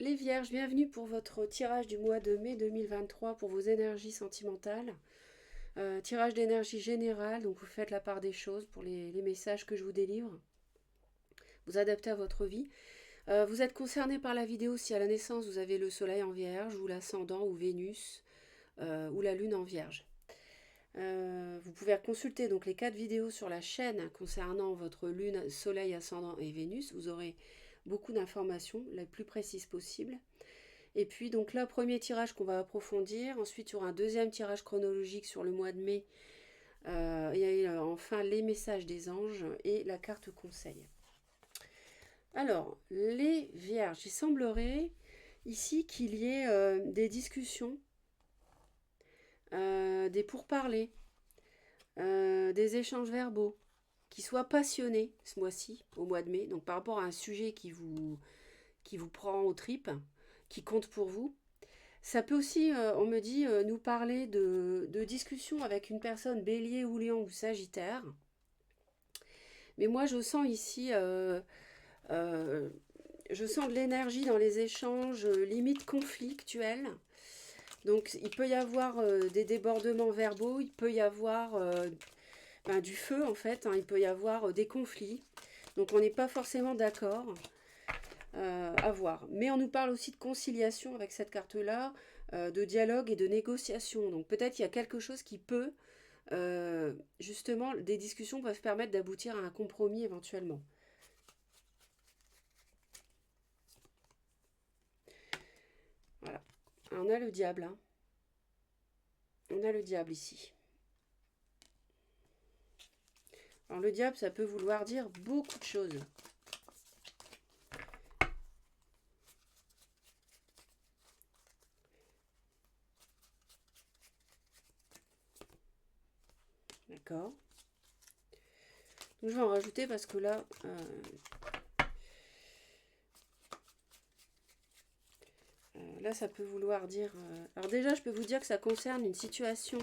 Les Vierges, bienvenue pour votre tirage du mois de mai 2023 pour vos énergies sentimentales. Tirage d'énergie générale, donc vous faites la part des choses pour les messages que je vous délivre. Vous adaptez à votre vie. Vous êtes concerné par la vidéo si à la naissance vous avez le soleil en vierge ou l'ascendant ou Vénus ou la lune en vierge. Vous pouvez consulter donc les 4 vidéos sur la chaîne concernant votre lune, soleil, ascendant et Vénus. Vous aurez beaucoup d'informations, les plus précises possibles. Et puis donc là, premier tirage qu'on va approfondir. Ensuite, il y aura un deuxième tirage chronologique sur le mois de mai. Et enfin, les messages des anges et la carte conseil. Alors, les vierges, il semblerait ici qu'il y ait des discussions, des pourparlers, des échanges verbaux qui soient passionnés ce mois-ci, au mois de mai. Donc par rapport à un sujet qui vous prend aux tripes, qui compte pour vous. Ça peut aussi, on me dit, nous parler de discussions avec une personne bélier ou lion ou sagittaire. Mais moi, je sens ici, je sens de l'énergie dans les échanges, limite conflictuels. Donc, il peut y avoir des débordements verbaux, il peut y avoir du feu, en fait, hein, il peut y avoir des conflits. Donc, on n'est pas forcément d'accord. À voir. Mais on nous parle aussi de conciliation avec cette carte-là, de dialogue et de négociation. Donc peut-être il y a quelque chose qui peut, justement, des discussions peuvent permettre d'aboutir à un compromis éventuellement. Voilà. Alors, on a le diable. Hein. On a le diable ici. Alors le diable, ça peut vouloir dire beaucoup de choses. D'accord. Donc je vais en rajouter parce que là, là ça peut vouloir dire... Alors déjà, je peux vous dire que ça concerne une situation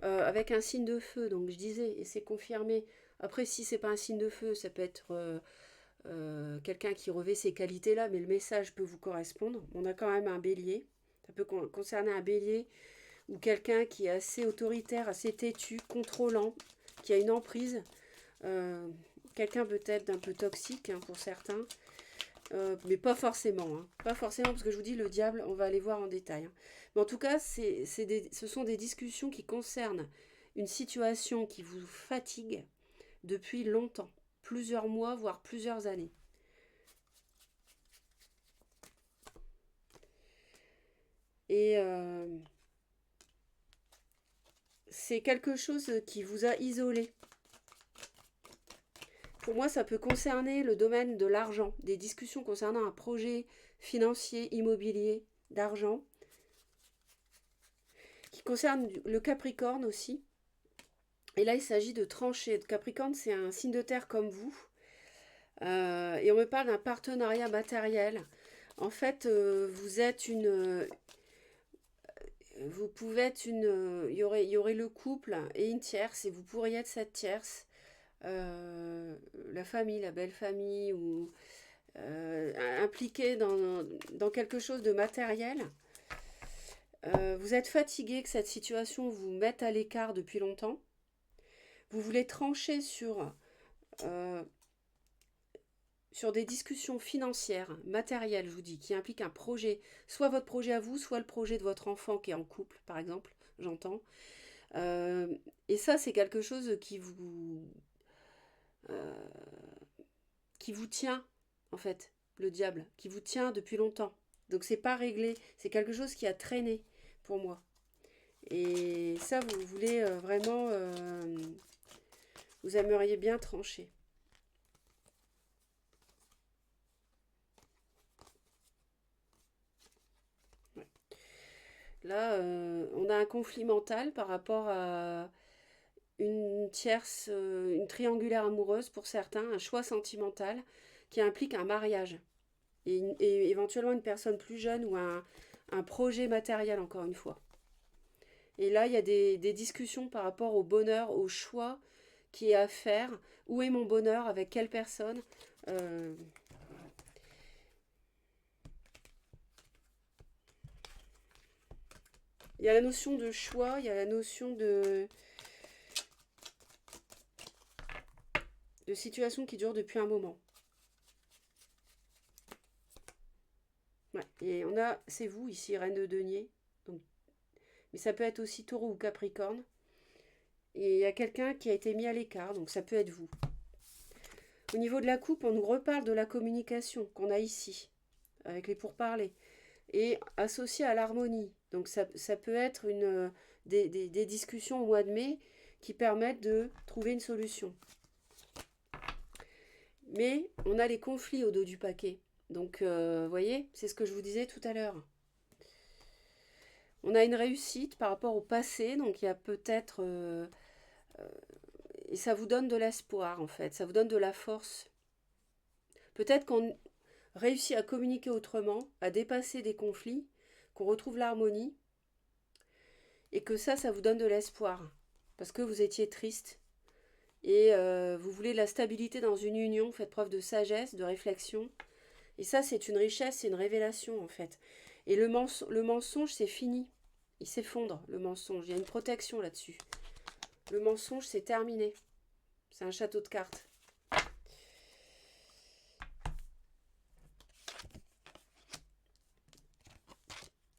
avec un signe de feu. Donc je disais, et c'est confirmé. Après, si c'est pas un signe de feu, ça peut être quelqu'un qui revêt ces qualités-là, mais le message peut vous correspondre. On a quand même un bélier. Ça peut concerner un bélier ou quelqu'un qui est assez autoritaire, assez têtu, contrôlant, qui a une emprise. Quelqu'un peut-être d'un peu toxique hein, pour certains. Mais pas forcément. Hein. Pas forcément, parce que je vous dis, le diable, on va aller voir en détail. Hein. Mais en tout cas, ce sont des discussions qui concernent une situation qui vous fatigue depuis longtemps. Plusieurs mois, voire plusieurs années. Et c'est quelque chose qui vous a isolé. Pour moi, ça peut concerner le domaine de l'argent, des discussions concernant un projet financier, immobilier, d'argent, qui concerne le Capricorne aussi. Et là, il s'agit de trancher. Le Capricorne, c'est un signe de terre comme vous. Et on me parle d'un partenariat matériel. En fait, vous êtes une... Vous pouvez être une... il y aurait le couple et une tierce, et vous pourriez être cette tierce. La famille, la belle famille, ou impliqué dans quelque chose de matériel. Vous êtes fatigué que cette situation vous mette à l'écart depuis longtemps. Vous voulez trancher euh, sur des discussions financières, matérielles, je vous dis, qui impliquent un projet, soit votre projet à vous, soit le projet de votre enfant qui est en couple, par exemple, j'entends. Et ça, c'est quelque chose euh, qui vous tient, en fait, le diable, qui vous tient depuis longtemps. Donc c'est pas réglé, c'est quelque chose qui a traîné pour moi. Et ça, vous voulez vraiment, vous aimeriez bien trancher. Ouais. Là, on a un conflit mental par rapport à une tierce, une triangulaire amoureuse pour certains, un choix sentimental qui implique un mariage. Et éventuellement une personne plus jeune ou un projet matériel, encore une fois. Et là, il y a des discussions par rapport au bonheur, au choix qui est à faire. Où est mon bonheur? Avec quelle personne? Euh, Il y a la notion de choix, il y a la notion de situation qui dure depuis un moment. Ouais. Et on a, c'est vous ici, Reine de Denier. Donc, mais ça peut être aussi Taureau ou Capricorne. Et il y a quelqu'un qui a été mis à l'écart, donc ça peut être vous. Au niveau de la coupe, on nous reparle de la communication qu'on a ici, avec les pourparlers, et associé à l'harmonie. Donc ça peut être des discussions au mois de mai qui permettent de trouver une solution. Mais on a les conflits au dos du paquet. Donc, vous voyez, c'est ce que je vous disais tout à l'heure. On a une réussite par rapport au passé, donc il y a peut-être... et ça vous donne de l'espoir, en fait. Ça vous donne de la force. Peut-être qu'on réussit à communiquer autrement, à dépasser des conflits, qu'on retrouve l'harmonie, et que ça vous donne de l'espoir. Parce que vous étiez triste, et vous voulez de la stabilité dans une union, faites preuve de sagesse, de réflexion. Et ça, c'est une richesse, c'est une révélation, en fait. Et le mensonge, c'est fini. Il s'effondre, le mensonge. Il y a une protection là-dessus. Le mensonge, c'est terminé. C'est un château de cartes.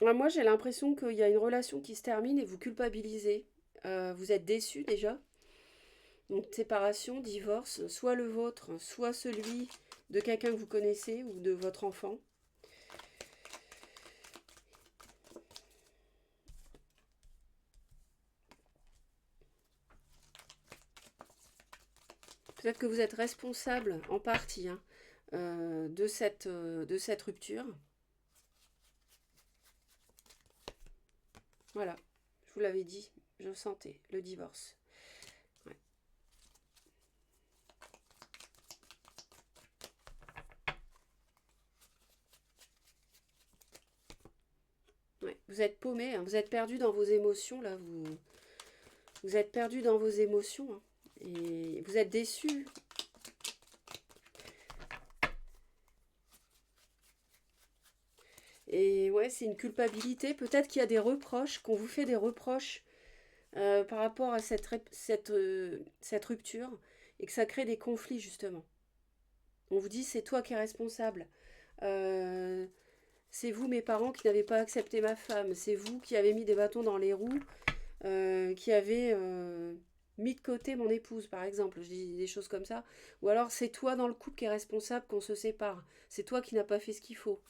Moi, j'ai l'impression qu'il y a une relation qui se termine et vous culpabilisez. Vous êtes déçu déjà. Donc, séparation, divorce, soit le vôtre, soit celui de quelqu'un que vous connaissez ou de votre enfant. Peut-être que vous êtes responsable en partie de cette rupture. Voilà, je vous l'avais dit, je sentais le divorce. Ouais. Ouais. Vous êtes paumé, hein, vous êtes perdu dans vos émotions, là, vous êtes perdu dans vos émotions, hein, et vous êtes déçu. Et ouais, c'est une culpabilité. Peut-être qu'il y a des reproches, qu'on vous fait des reproches par rapport à cette rupture et que ça crée des conflits, justement. On vous dit, c'est toi qui es responsable. C'est vous, mes parents, qui n'avez pas accepté ma femme. C'est vous qui avez mis des bâtons dans les roues, qui avez mis de côté mon épouse, par exemple. Je dis des choses comme ça. Ou alors, c'est toi dans le couple qui est responsable qu'on se sépare. C'est toi qui n'as pas fait ce qu'il faut.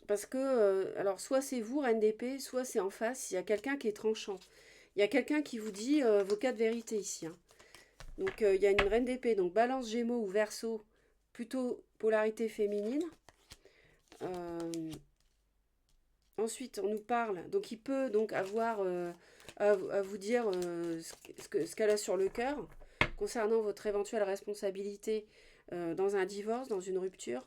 Parce que, alors, soit c'est vous, Reine d'épée, soit c'est en face, il y a quelqu'un qui est tranchant. Il y a quelqu'un qui vous dit vos quatre vérités ici. Hein. Donc, il y a une Reine d'épée, donc Balance, Gémeaux ou Verseau, plutôt polarité féminine. Ensuite, on nous parle, donc il peut donc avoir à vous dire ce qu'elle a sur le cœur concernant votre éventuelle responsabilité dans un divorce, dans une rupture.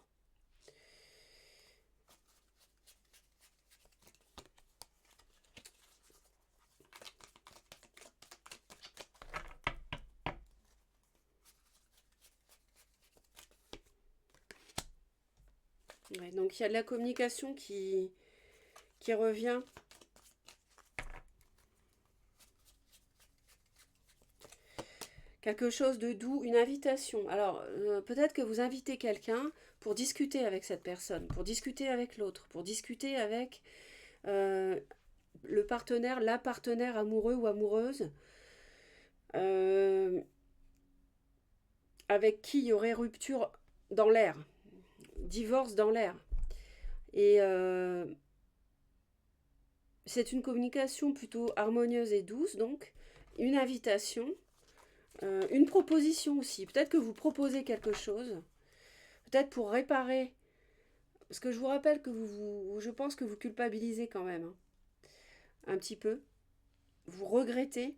Ouais, donc il y a de la communication qui revient. Quelque chose de doux, une invitation. Alors, peut-être que vous invitez quelqu'un pour discuter avec cette personne, pour discuter avec l'autre, pour discuter avec le partenaire, la partenaire amoureux ou amoureuse, avec qui il y aurait rupture dans l'air, divorce dans l'air. Et c'est une communication plutôt harmonieuse et douce, donc une invitation, une proposition aussi. Peut-être que vous proposez quelque chose, peut-être pour réparer. Parce que je vous rappelle que je pense que vous culpabilisez quand même, hein, un petit peu. Vous regrettez.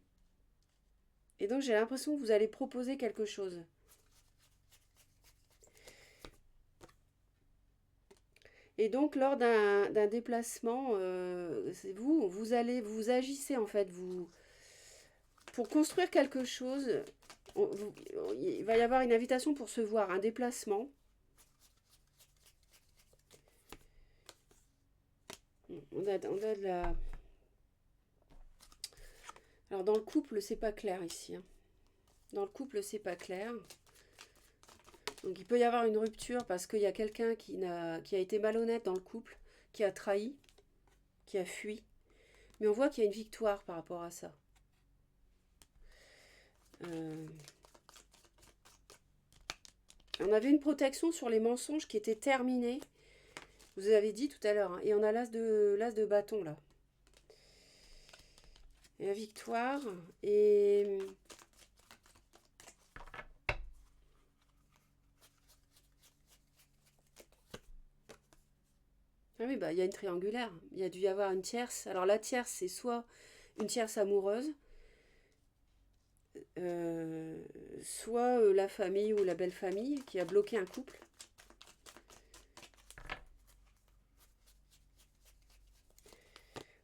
Et donc j'ai l'impression que vous allez proposer quelque chose. Et donc lors d'un déplacement, c'est vous agissez en fait, pour construire quelque chose. Il va y avoir une invitation pour se voir, un déplacement. On a de la... Alors dans le couple, c'est pas clair ici. Hein. Dans le couple, c'est pas clair. Donc il peut y avoir une rupture parce qu'il y a quelqu'un qui a été malhonnête dans le couple, qui a trahi, qui a fui. Mais on voit qu'il y a une victoire par rapport à ça. On avait une protection sur les mensonges qui était terminée. Vous avez dit tout à l'heure. Hein, et on a l'as de bâton là. Et la victoire. Et... Ah oui, bah il y a une triangulaire. Il y a dû y avoir une tierce. Alors la tierce, c'est soit une tierce amoureuse, soit la famille ou la belle famille qui a bloqué un couple.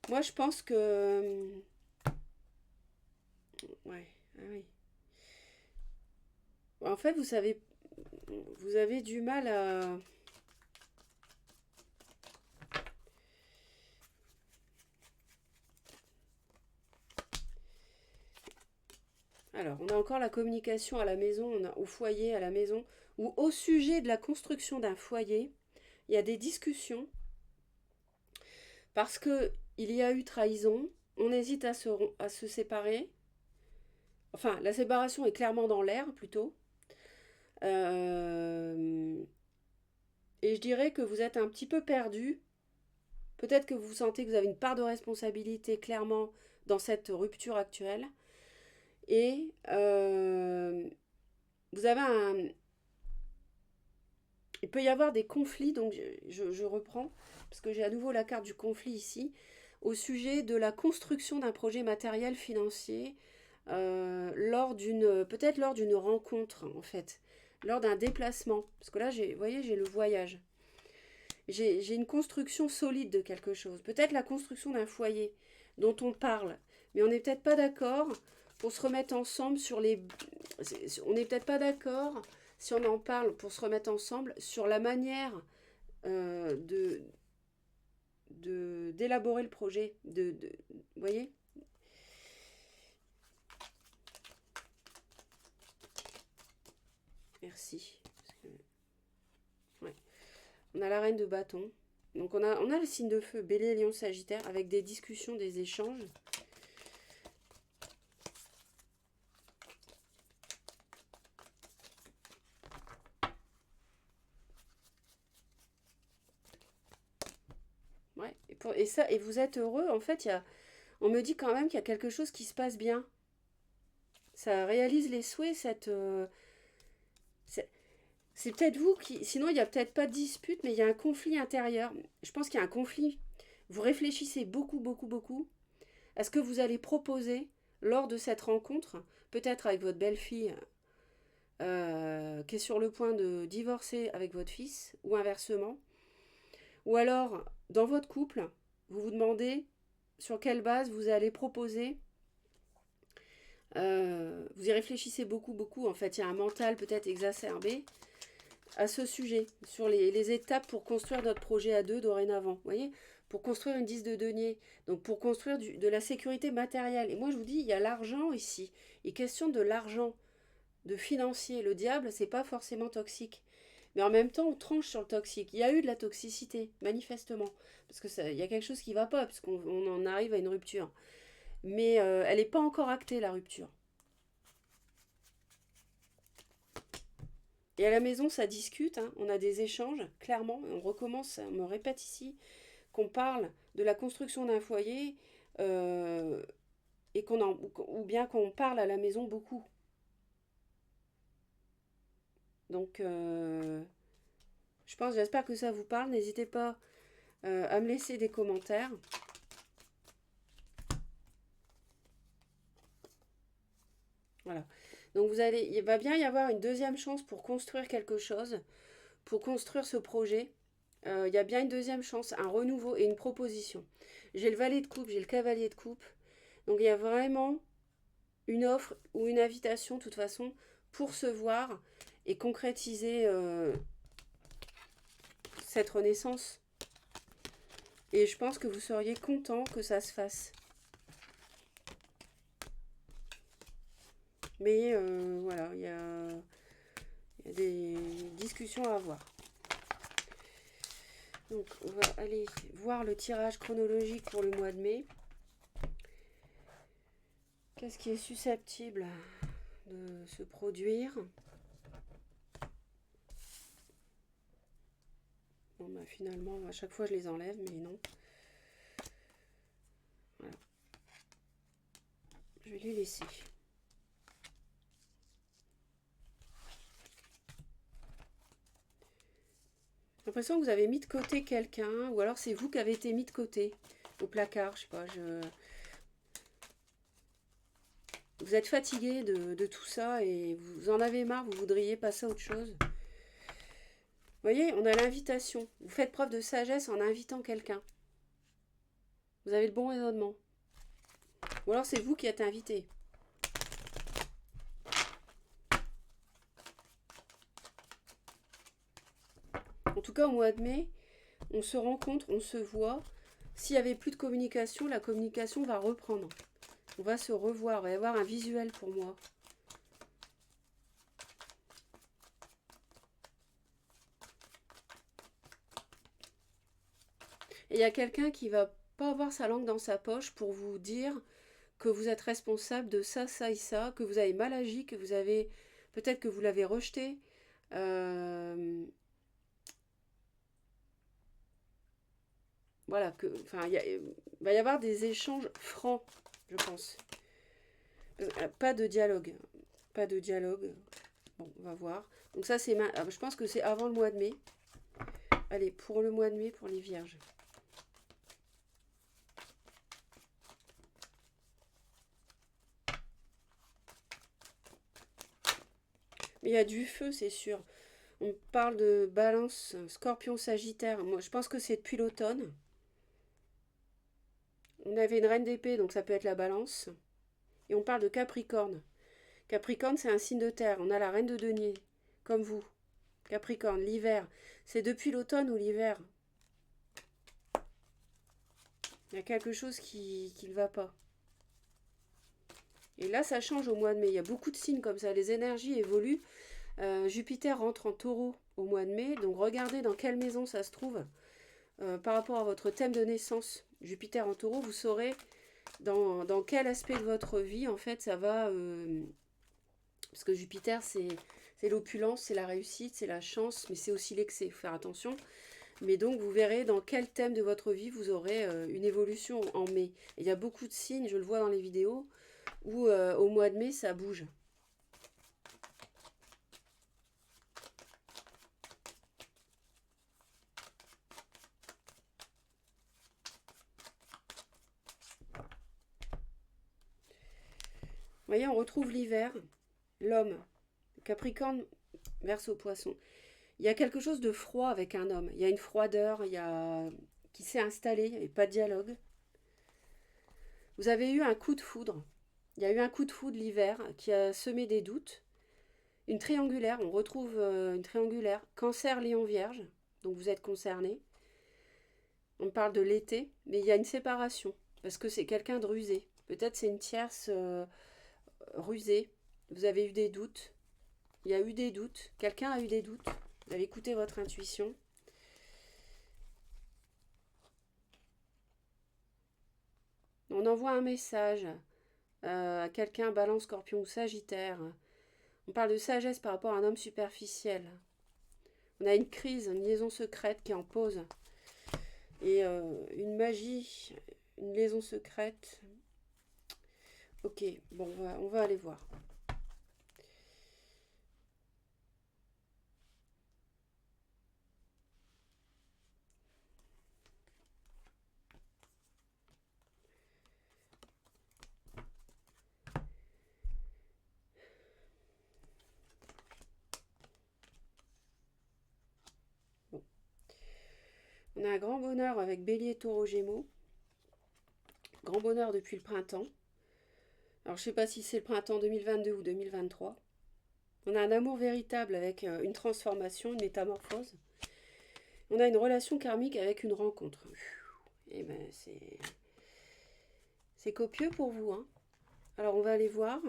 Moi, je pense que... Ouais, ah oui. En fait, vous avez du mal à... Alors, on a encore la communication à la maison, on a au foyer, à la maison, ou au sujet de la construction d'un foyer, il y a des discussions parce que il y a eu trahison, on hésite à se séparer. Enfin, la séparation est clairement dans l'air plutôt. Euh, et je dirais que vous êtes un petit peu perdu. Peut-être que vous sentez que vous avez une part de responsabilité clairement dans cette rupture actuelle. Et vous avez un... Il peut y avoir des conflits, donc je reprends, parce que j'ai à nouveau la carte du conflit ici, au sujet de la construction d'un projet matériel financier, peut-être lors d'une rencontre en fait, lors d'un déplacement. Parce que là, vous voyez, j'ai le voyage. J'ai une construction solide de quelque chose. Peut-être la construction d'un foyer dont on parle, mais on n'est peut-être pas d'accord pour se remettre ensemble sur les... On n'est peut-être pas d'accord si on en parle pour se remettre ensemble sur la manière euh, de d'élaborer le projet. Vous voyez. Merci. Ouais. On a la reine de bâton. Donc on a le signe de feu, Bélier, Lion, Sagittaire, avec des discussions, des échanges. Ouais. Et vous êtes heureux. En fait, on me dit quand même qu'il y a quelque chose qui se passe bien. Ça réalise les souhaits, c'est peut-être vous qui... Sinon, il n'y a peut-être pas de dispute, mais il y a un conflit intérieur. Je pense qu'il y a un conflit. Vous réfléchissez beaucoup, beaucoup, beaucoup à ce que vous allez proposer lors de cette rencontre, peut-être avec votre belle-fille qui est sur le point de divorcer avec votre fils, ou inversement. Ou alors, dans votre couple, vous vous demandez sur quelle base vous allez proposer. Vous y réfléchissez beaucoup, beaucoup. En fait, il y a un mental peut-être exacerbé à ce sujet, sur les étapes pour construire notre projet à deux dorénavant. Vous voyez, pour construire une 10 de denier, donc pour construire de la sécurité matérielle. Et moi, je vous dis, il y a l'argent ici. Il question de l'argent, de financier. Le diable, c'est pas forcément toxique. Mais en même temps, on tranche sur le toxique. Il y a eu de la toxicité, manifestement. Parce que il y a quelque chose qui ne va pas, parce qu'on en arrive à une rupture. Mais elle n'est pas encore actée, la rupture. Et à la maison, ça discute, hein, on a des échanges, clairement. On recommence, on me répète ici, qu'on parle de la construction d'un foyer et ou bien qu'on parle à la maison beaucoup. Donc, j'espère que ça vous parle. N'hésitez pas à me laisser des commentaires. Voilà. Donc il va bien y avoir une deuxième chance pour construire quelque chose, pour construire ce projet. Il y a bien une deuxième chance, un renouveau et une proposition. J'ai le valet de coupe, j'ai le cavalier de coupe. Donc il y a vraiment une offre ou une invitation, de toute façon, pour se voir et concrétiser cette renaissance. Et je pense que vous seriez content que ça se fasse. Mais voilà, il y a des discussions à avoir. Donc on va aller voir le tirage chronologique pour le mois de mai. Qu'est-ce qui est susceptible de se produire? Bon bah finalement à chaque fois je les enlève, mais non. Voilà. Je vais les laisser. J'ai l'impression que vous avez mis de côté quelqu'un, ou alors c'est vous qui avez été mis de côté au placard, je sais pas. Vous êtes fatigué de tout ça et vous en avez marre, vous voudriez passer à autre chose. Vous voyez, on a l'invitation. Vous faites preuve de sagesse en invitant quelqu'un. Vous avez le bon raisonnement. Ou alors c'est vous qui êtes invité. En tout cas, au mois de mai, on se rencontre, on se voit. S'il n'y avait plus de communication, la communication va reprendre. On va se revoir, il va y avoir un visuel pour moi. Et il y a quelqu'un qui va pas avoir sa langue dans sa poche pour vous dire que vous êtes responsable de ça, ça et ça, que vous avez mal agi, que vous avez... Peut-être que vous l'avez rejeté. Voilà, enfin, il va y avoir des échanges francs, je pense. Pas de dialogue. Pas de dialogue. Bon, on va voir. Donc ça, c'est... Je pense que c'est avant le mois de mai. Allez, pour le mois de mai, pour les vierges. Mais il y a du feu, c'est sûr. On parle de balance, scorpion, sagittaire. Moi, je pense que c'est depuis l'automne. On avait une reine d'épée, donc ça peut être la balance. Et on parle de Capricorne. Capricorne, c'est un signe de terre. On a la reine de denier, comme vous. Capricorne, l'hiver. C'est depuis l'automne ou l'hiver. Il y a quelque chose qui ne va pas. Et là, ça change au mois de mai. Il y a beaucoup de signes comme ça. Les énergies évoluent. Jupiter rentre en taureau au mois de mai. Donc regardez dans quelle maison ça se trouve. Par rapport à votre thème de naissance, Jupiter en taureau, vous saurez dans quel aspect de votre vie, en fait, ça va... parce que Jupiter, c'est l'opulence, c'est la réussite, c'est la chance, mais c'est aussi l'excès. Il faut faire attention. Mais donc, vous verrez dans quel thème de votre vie vous aurez une évolution en mai. Et il y a beaucoup de signes, je le vois dans les vidéos, où au mois de mai, ça bouge. Vous voyez, on retrouve l'hiver, l'homme, Capricorne, Verseau, Poisson. Il y a quelque chose de froid avec un homme. Il y a une froideur, qui s'est installée, il n'y avait pas de dialogue. Vous avez eu un coup de foudre. Il y a eu un coup de foudre l'hiver qui a semé des doutes. Une triangulaire, on retrouve une triangulaire. Cancer, Lion, Vierge. Donc vous êtes concerné. On parle de l'été, mais il y a une séparation. Parce que c'est quelqu'un de rusé. Peut-être c'est une tierce rusée. Vous avez eu des doutes. Il y a eu des doutes. Quelqu'un a eu des doutes. Vous avez écouté votre intuition. On envoie un message à quelqu'un, Balance, Scorpion ou Sagittaire. On parle de sagesse par rapport à un homme superficiel. On a une crise, une liaison secrète qui est en pause. Et une magie, une liaison secrète. Ok, bon, on va aller voir. Bon. On a un grand bonheur avec Bélier, Taureau, Gémeaux. Grand bonheur depuis le printemps. Alors, je ne sais pas si c'est le printemps 2022 ou 2023. On a un amour véritable avec une transformation, une métamorphose. On a une relation karmique avec une rencontre. Et ben c'est copieux pour vous, hein. Alors on va aller voir.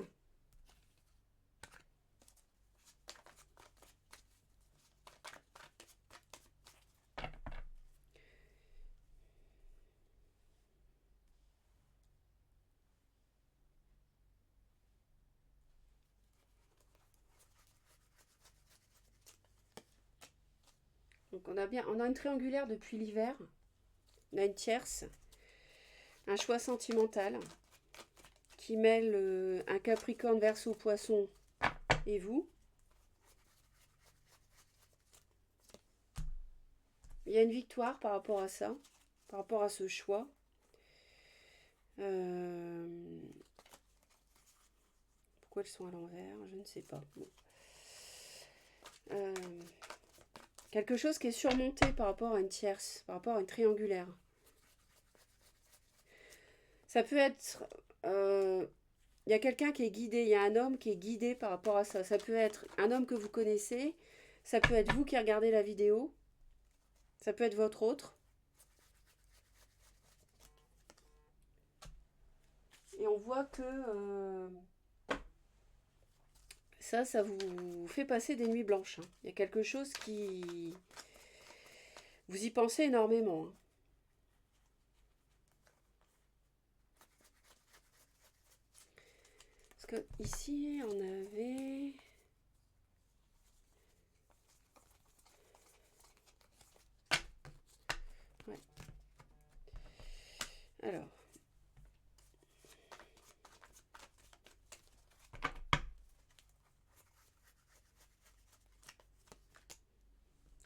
Donc on a une triangulaire depuis l'hiver, on a une tierce, un choix sentimental qui mêle un Capricorne, Verseau, Poisson et vous. Il y a une victoire par rapport à ça, par rapport à ce choix. Pourquoi elles sont à l'envers? Je ne sais pas. Bon. Quelque chose qui est surmonté par rapport à une tierce, par rapport à une triangulaire. Ça peut être... il y a quelqu'un qui est guidé, il y a un homme qui est guidé par rapport à ça. Ça peut être un homme que vous connaissez, ça peut être vous qui regardez la vidéo, ça peut être votre autre. Et on voit que ça vous fait passer des nuits blanches, hein. Il y a quelque chose qui... Vous y pensez énormément, hein. Parce que ici, on avait... Ouais. Alors...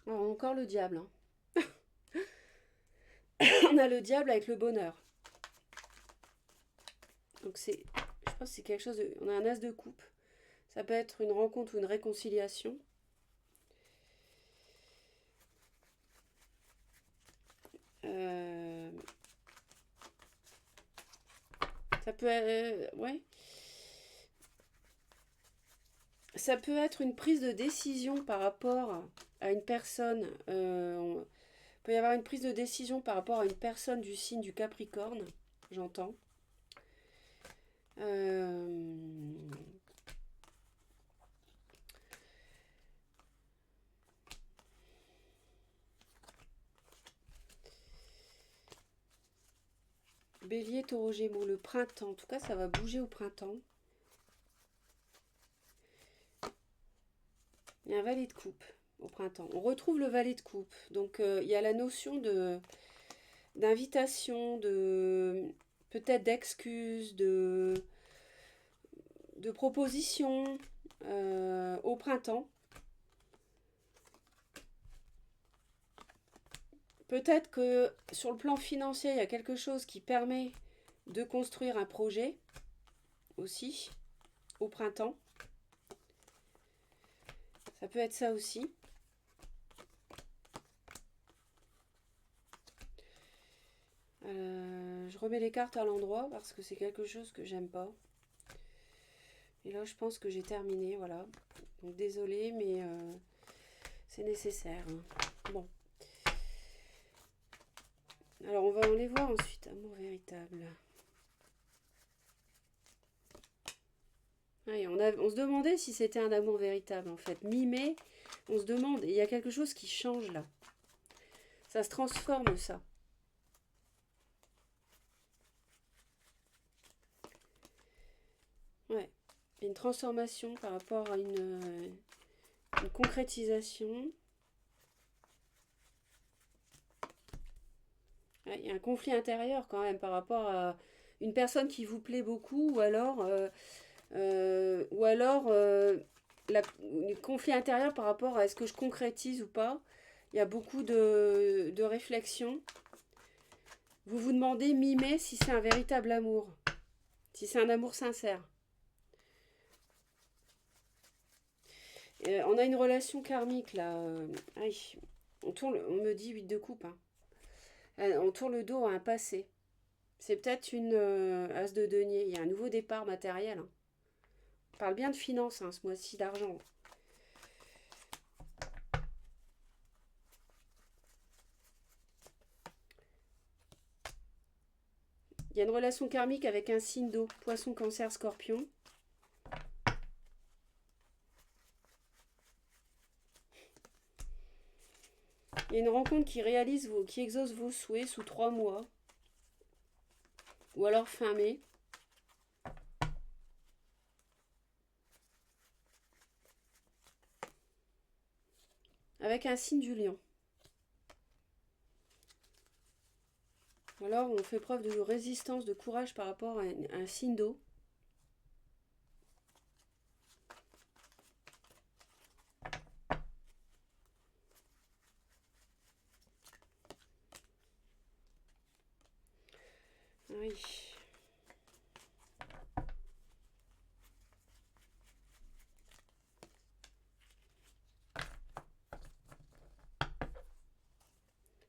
encore le diable, hein. On a le diable avec le bonheur. Donc c'est... Je pense que c'est quelque chose de... On a un as de coupe. Ça peut être une rencontre ou une réconciliation. Ça peut être... ouais. Ça peut être une prise de décision par rapport à une personne. Il peut y avoir une prise de décision par rapport à une personne du signe du Capricorne, j'entends. Bélier, Taureau, Gémeaux, le printemps. En tout cas, ça va bouger au printemps. Il y a un valet de coupe au printemps. On retrouve le valet de coupe. Donc, il y a la notion d'invitation, peut-être d'excuses, de propositions au printemps. Peut-être que sur le plan financier, il y a quelque chose qui permet de construire un projet aussi au printemps. Ça peut être ça aussi. Je remets les cartes à l'endroit parce que c'est quelque chose que j'aime pas. Et là, je pense que j'ai terminé, voilà. Donc désolée, mais c'est nécessaire, hein. Bon. Alors, on va aller voir ensuite. Amour véritable. Ouais, on se demandait si c'était un amour véritable, en fait. Mi-mai, on se demande. Et il y a quelque chose qui change, là. Ça se transforme, ça. Ouais. Une transformation par rapport à une concrétisation. Il y a un conflit intérieur quand même par rapport à une personne qui vous plaît beaucoup ou alors le conflit intérieur par rapport à est-ce que je concrétise ou pas. Il y a beaucoup de réflexions. Vous vous demandez mi-mai si c'est un véritable amour, si c'est un amour sincère. On a une relation karmique là. On me dit 8 de coupe, hein. On tourne le dos à un passé. C'est peut-être une as de denier. Il y a un nouveau départ matériel, hein. On parle bien de finances, hein, ce mois-ci, d'argent. y a une relation karmique avec un signe d'eau, poisson, cancer, scorpion. Il y a une rencontre qui exauce vos souhaits sous 3 mois. Ou alors fin mai. Avec un signe du lion. Alors on fait preuve de résistance, de courage par rapport à un signe d'eau. Oui.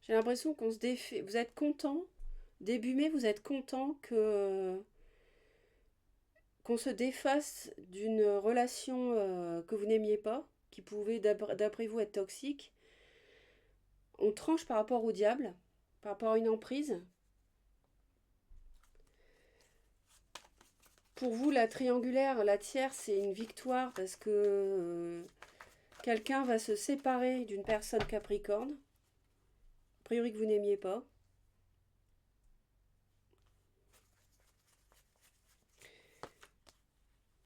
J'ai l'impression qu'on se défait. Vous êtes content. Début mai, vous êtes content qu'on se défasse d'une relation que vous n'aimiez pas, qui pouvait d'après vous être toxique. On tranche par rapport au diable, par rapport à une emprise. Pour vous, la triangulaire, la tierce, c'est une victoire parce que quelqu'un va se séparer d'une personne capricorne, a priori que vous n'aimiez pas.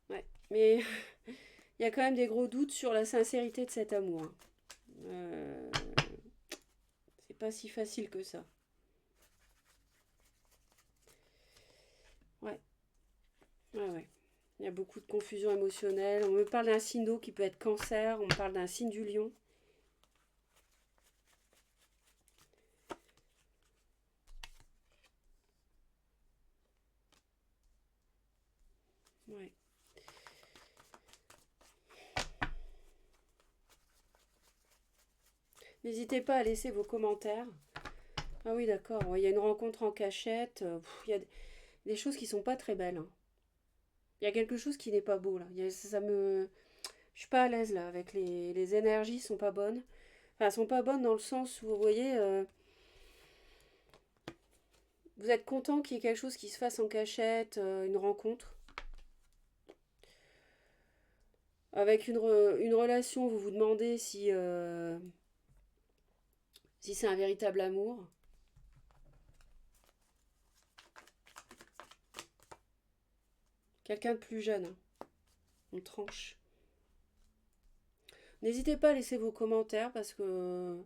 Ouais, mais il y a quand même des gros doutes sur la sincérité de cet amour. C'est pas si facile que ça. Ouais, ouais. Il y a beaucoup de confusion émotionnelle. On me parle d'un signe d'eau qui peut être cancer. On me parle d'un signe du lion. Ouais. N'hésitez pas à laisser vos commentaires. Ah oui, d'accord. Ouais, il y a une rencontre en cachette. Il y a des choses qui sont pas très belles. Hein. Il y a quelque chose qui n'est pas beau là. Je suis pas à l'aise là avec les énergies sont pas bonnes. Enfin, elles sont pas bonnes dans le sens où vous voyez, vous êtes content qu'il y ait quelque chose qui se fasse en cachette, une rencontre. Avec une relation, vous vous demandez si c'est un véritable amour. Quelqu'un de plus jeune. Hein. On tranche. N'hésitez pas à laisser vos commentaires parce que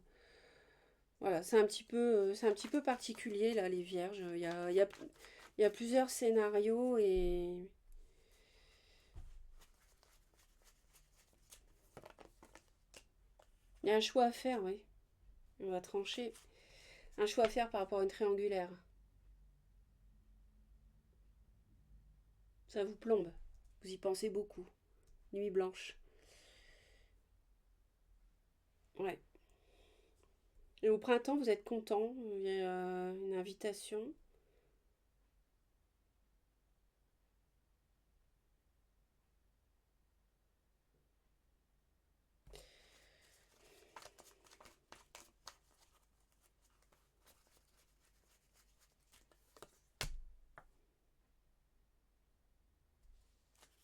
voilà, c'est un petit peu particulier là, les vierges. Il y a plusieurs scénarios et il y a un choix à faire, oui. On va trancher. Un choix à faire par rapport à une triangulaire. Ça vous plombe. Vous y pensez beaucoup. Nuit blanche. Ouais. Et au printemps, vous êtes content. Il y a une invitation.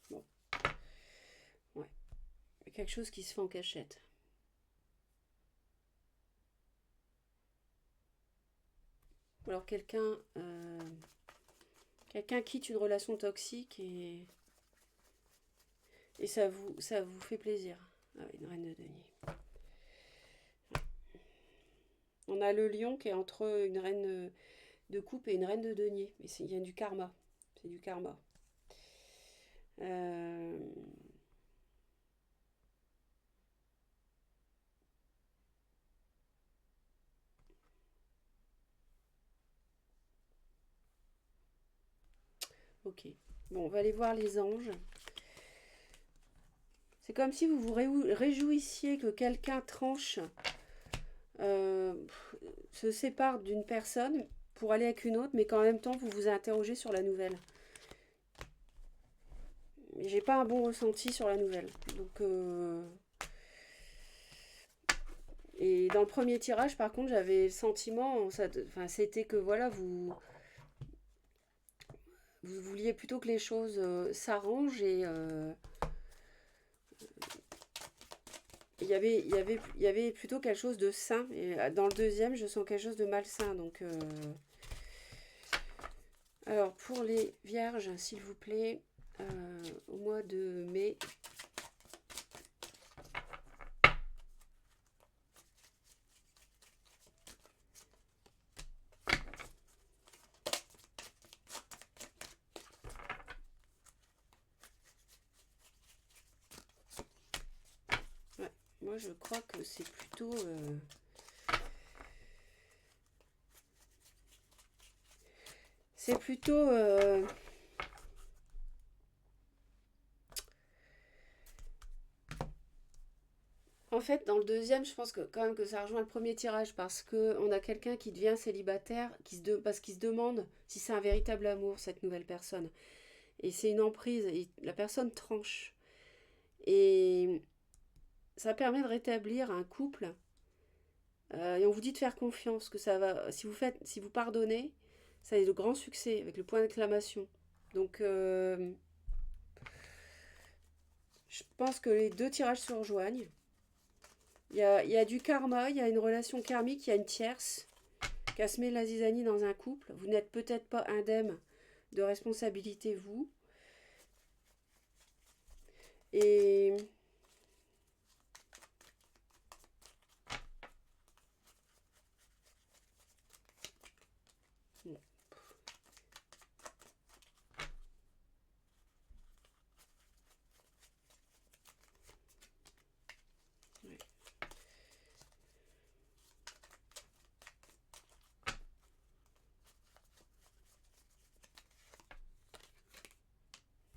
Bon. Ouais. Il y a quelque chose qui se fait en cachette. Ou alors quelqu'un quitte une relation toxique et ça vous fait plaisir. Ah oui, une reine de denier. On a le lion qui est entre une reine de coupe et une reine de denier. Mais il y a du karma. C'est du karma. Euh, Ok. Bon, on va aller voir les anges. C'est comme si vous vous réjouissiez que quelqu'un tranche, euh, se sépare d'une personne pour aller avec une autre, mais qu'en même temps, vous vous interrogez sur la nouvelle. Mais j'ai pas un bon ressenti sur la nouvelle. Donc, et dans le premier tirage, par contre, j'avais le sentiment, c'était que voilà, vous vouliez plutôt que les choses s'arrangent et il y avait plutôt quelque chose de sain. Et dans le deuxième, je sens quelque chose de malsain. Donc, alors, pour les vierges, s'il vous plaît, au mois de mai. Ouais, moi, je crois que c'est plutôt... c'est plutôt... En fait, dans le deuxième, je pense que quand même que ça rejoint le premier tirage parce que on a quelqu'un qui devient célibataire, parce qu'il se demande si c'est un véritable amour, cette nouvelle personne. Et c'est une emprise, et la personne tranche. Et ça permet de rétablir un couple. Et on vous dit de faire confiance, que ça va. Si vous pardonnez, ça a de grands succès avec le point d'exclamation. Donc, je pense que les deux tirages se rejoignent. Il y a du karma, il y a une relation karmique, il y a une tierce qui a semé la zizanie dans un couple. Vous n'êtes peut-être pas indemne de responsabilité, vous. Et bon, ouais.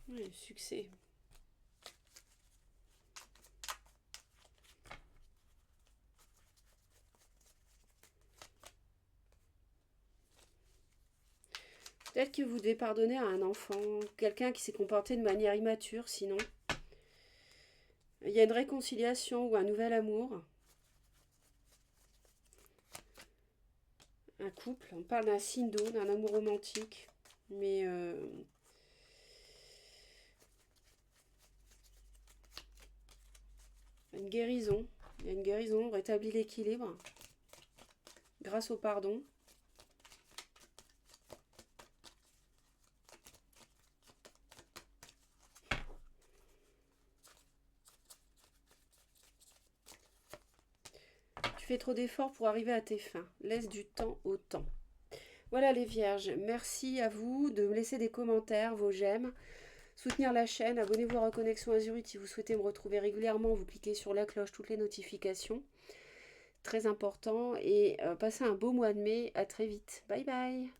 Ouais, succès. Peut-être que vous devez pardonner à un enfant, quelqu'un qui s'est comporté de manière immature, sinon. Il y a une réconciliation ou un nouvel amour. Un couple, on parle d'un signe d'eau, d'un amour romantique. Mais une guérison. Il y a une guérison, on rétablit l'équilibre grâce au pardon. Tu fais trop d'efforts pour arriver à tes fins. Laisse du temps au temps. Voilà les vierges, merci à vous de me laisser des commentaires, vos j'aime, soutenir la chaîne, abonnez-vous à Reconnexion Azurite si vous souhaitez me retrouver régulièrement, vous cliquez sur la cloche, toutes les notifications, très important, et passez un beau mois de mai, à très vite, bye bye.